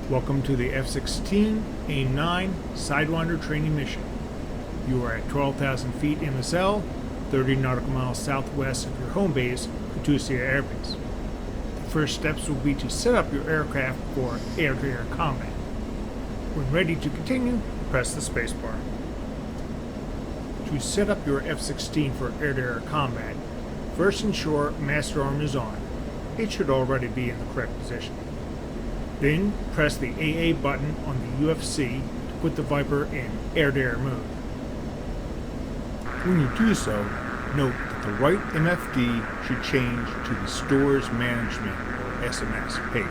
Welcome to the F-16 AIM-9 Sidewinder training mission. You are at 12,000 feet MSL, 30 nautical miles southwest of your home base, Katusia Air Base. The first steps will be to set up your aircraft for air-to-air combat. When ready to continue, press the spacebar. To set up your F-16 for air-to-air combat, first ensure master arm is on. It should already be in the correct position. Then press the AA button on the UFC to put the Viper in air-to-air mode. When you do so, note that the right MFD should change to the Stores Management or SMS page.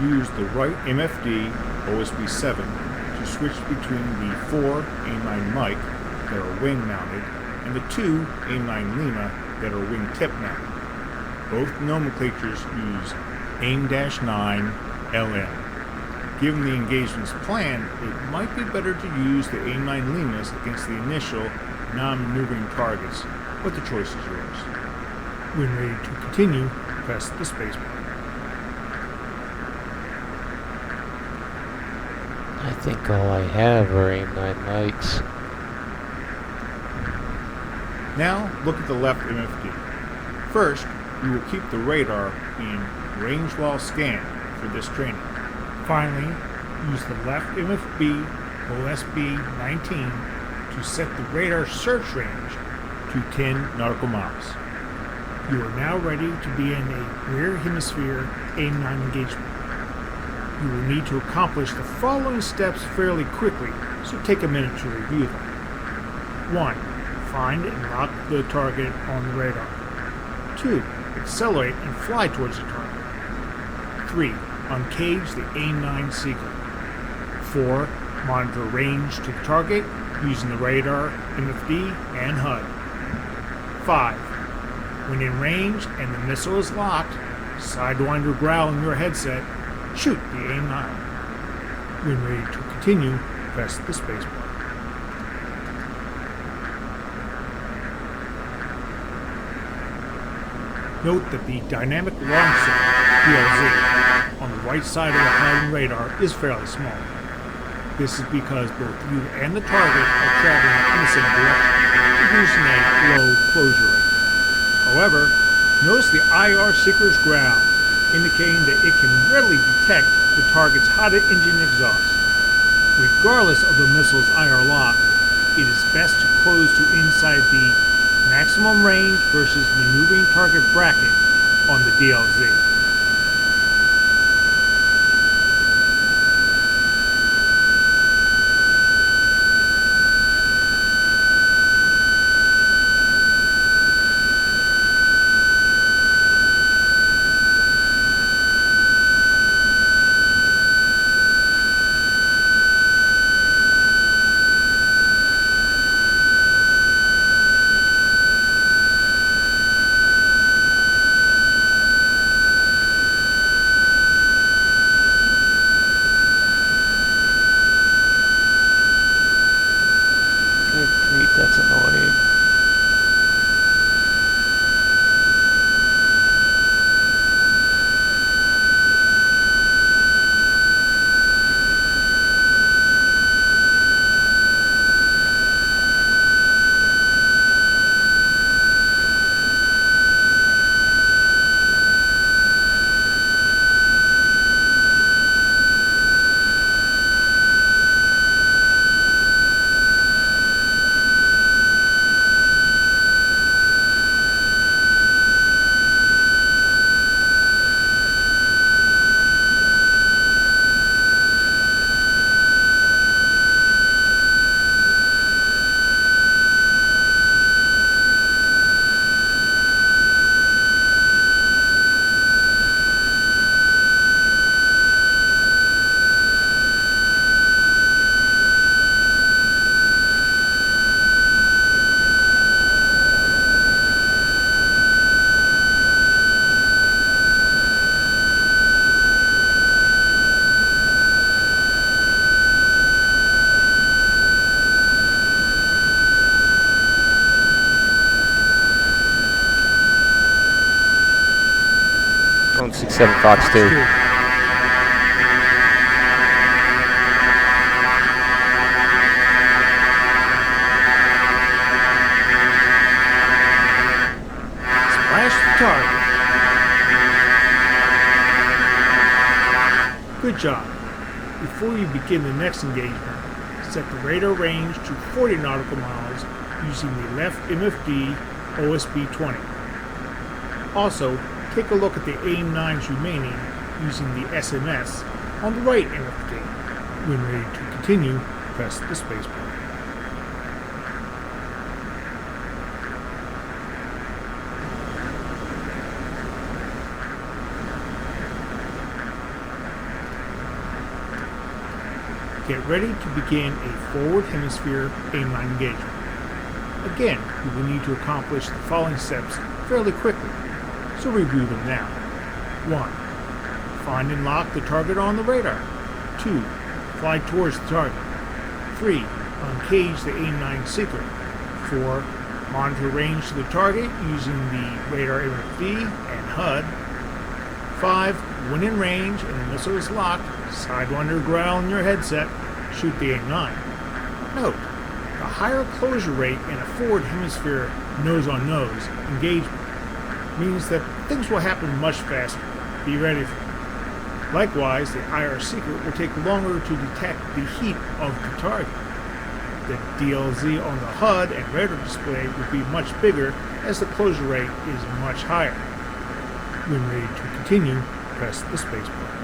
Use the right MFD OSB7 to switch between the 4 AIM-9 Mike that are wing mounted and the 2 AIM-9 Lima that are wing tip mounted. Both nomenclatures use AIM-9 LM. Given the engagements planned, it might be better to use the AIM-9 Limas against the initial non-maneuvering targets, but the choice is yours. When ready to continue, press the spacebar. I think all I have are AIM-9 mics. Now look at the left MFD. First, you will keep the radar in range while scan for this training. Finally, use the left MFB OSB-19 to set the radar search range to 10 nautical miles. You are now ready to be in a rear hemisphere AIM-9 engagement. You will need to accomplish the following steps fairly quickly, so take a minute to review them. 1. Find and lock the target on the radar. 2. Accelerate and fly towards the target. 3. Uncage the AIM-9 Seagull. 4. Monitor range to the target using the radar, MFD, and HUD. 5. When in range and the missile is locked, Sidewinder growl in your headset, shoot the AIM-9. When ready to continue, press the spacebar. Note that the dynamic launch zone, DLZ, on the right side of the HUD and radar is fairly small. This is because both you and the target are traveling in the same direction, producing a low closure rate. However, notice the IR seeker's growl, indicating that it can readily detect the target's hot engine exhaust. Regardless of the missile's IR lock, it is best to close to inside the maximum range versus maneuvering target bracket on the DLZ. That's annoying. Phone 67 Fox 2. Good job. Before you begin the next engagement, set the radar range to 40 nautical miles using the left MFD OSB-20. Also, take a look at the AIM-9s remaining using the SMS on the right MFD. When ready to continue, press the spacebar. Get ready to begin a forward hemisphere AIM-9 engagement. Again, you will need to accomplish the following steps fairly quickly, so review them now. 1. Find and lock the target on the radar. 2. Fly towards the target. 3. Uncage the AIM-9 seeker. 4. Monitor range to the target using the radar MFD and HUD. 5. When in range and the missile is locked, Sidewinder growl in your headset, shoot the AIM-9. Note, the higher closure rate in a forward hemisphere nose-on-nose engagement means that things will happen much faster. Be ready for it. Likewise, the IR seeker will take longer to detect the heat of the target. The DLZ on the HUD and radar display will be much bigger as the closure rate is much higher. When ready to continue, press the spacebar.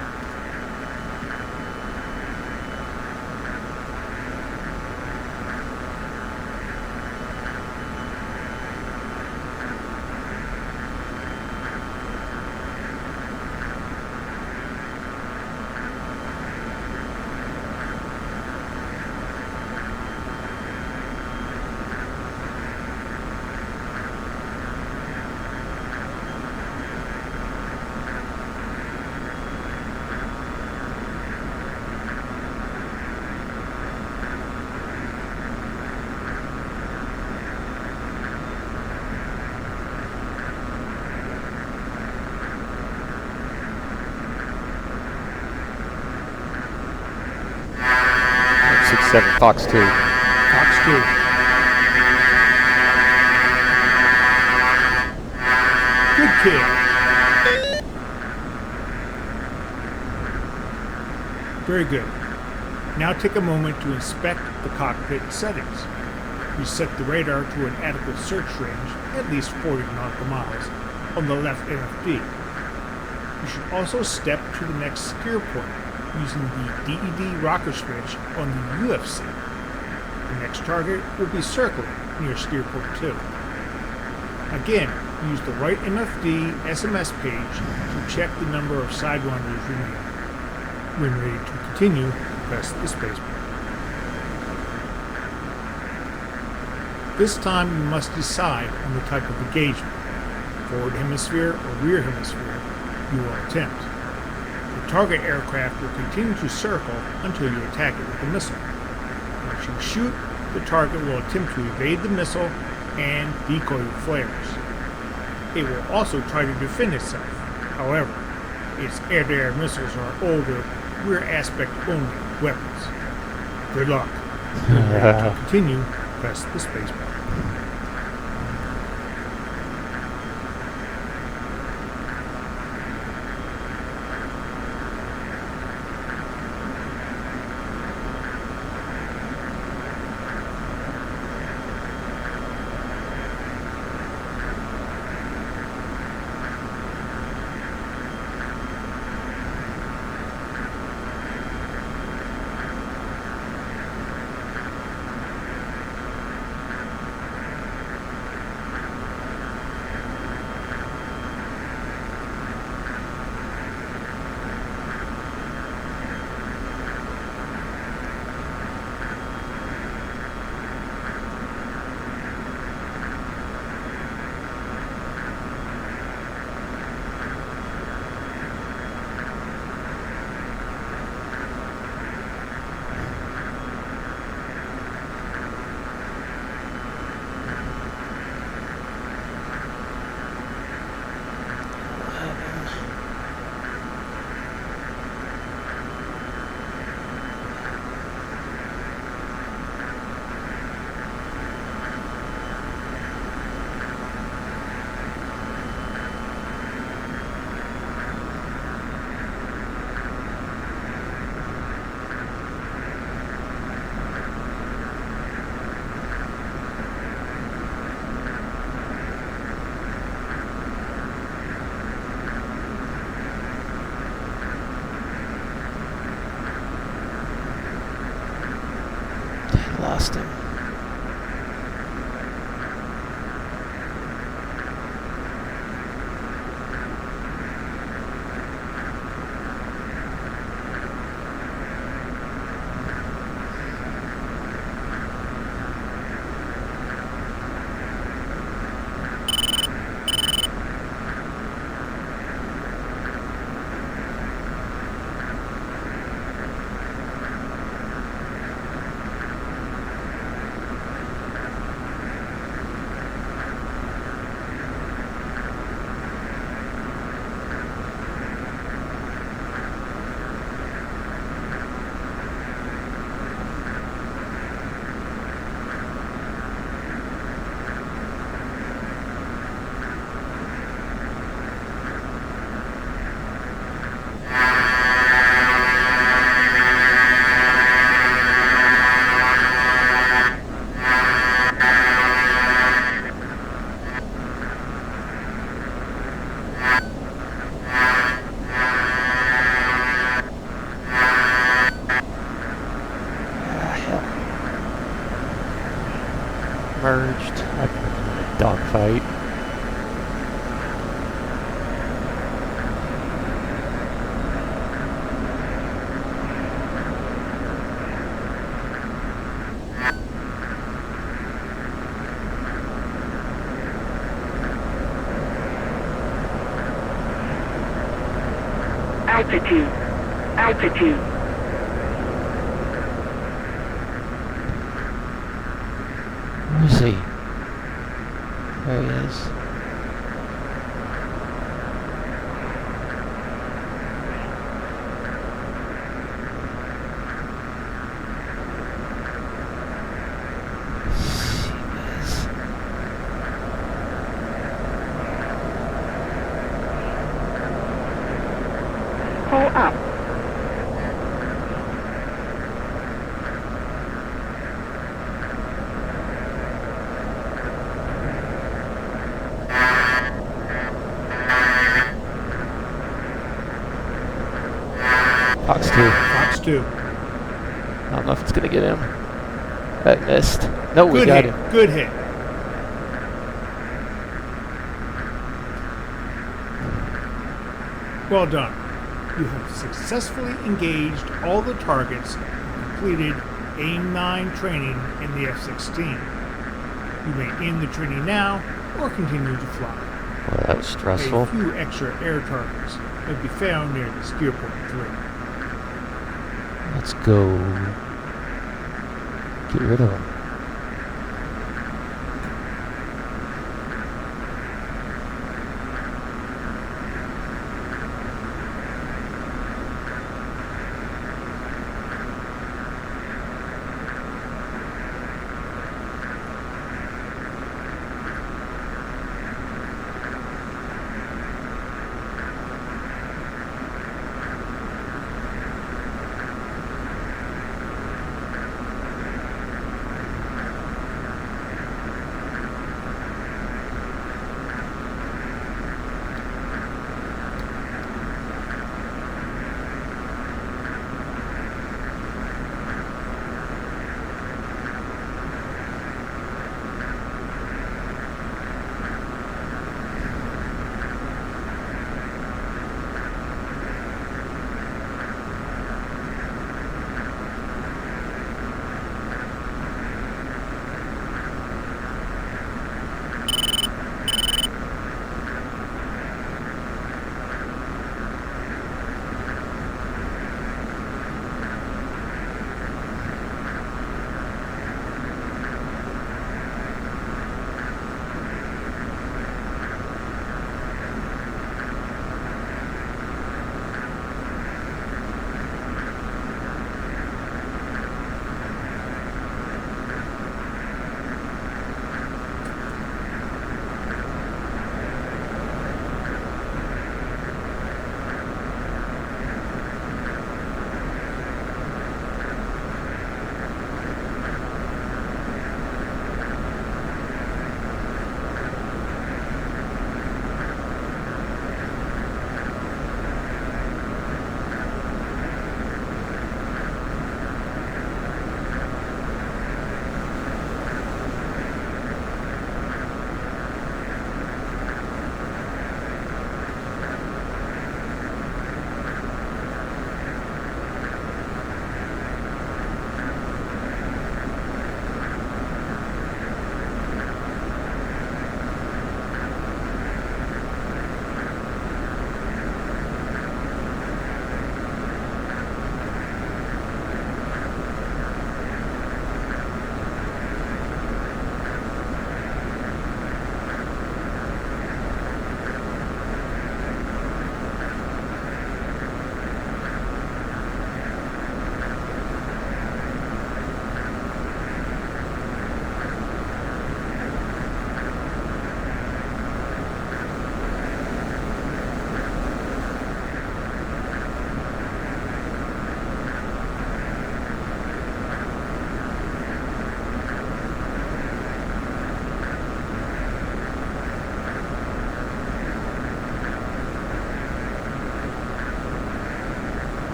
Fox 2. Fox 2. Good kill. Very good. Now take a moment to inspect the cockpit settings. You set the radar to an adequate search range, at least 40 nautical miles, on the left MFD. You should also step to the next steer point using the DED rocker switch on the UFC. The next target will be circling near steer point 2. Again, use the right MFD SMS page to check the number of Sidewinders remaining. When ready to continue, press the spacebar. This time you must decide on the type of engagement, forward hemisphere or rear hemisphere, you will attempt. The target aircraft will continue to circle until you attack it with a missile. Once you shoot, the target will attempt to evade the missile and decoy with flares. It will also try to defend itself. However, its air-to-air missiles are older, rear aspect only weapons. Good luck. To continue, press the spacebar. dogfight. Altitude. Altitude. Where is he? There he is. Pull up. Fox 2. Fox 2. I don't know if it's gonna get him. That missed. No, we Good got hit. him. Good hit. Well done. You have successfully engaged all the targets and completed AIM-9 training in the F-16. You may end the training now or continue to fly. Well, that was stressful. A few extra air targets may be found near the steer point 3. Let's go. Get rid of him.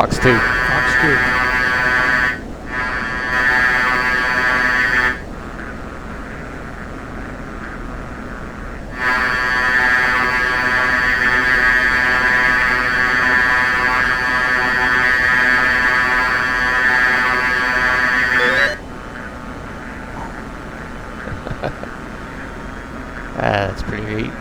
Fox 2. Fox 2. That's pretty neat.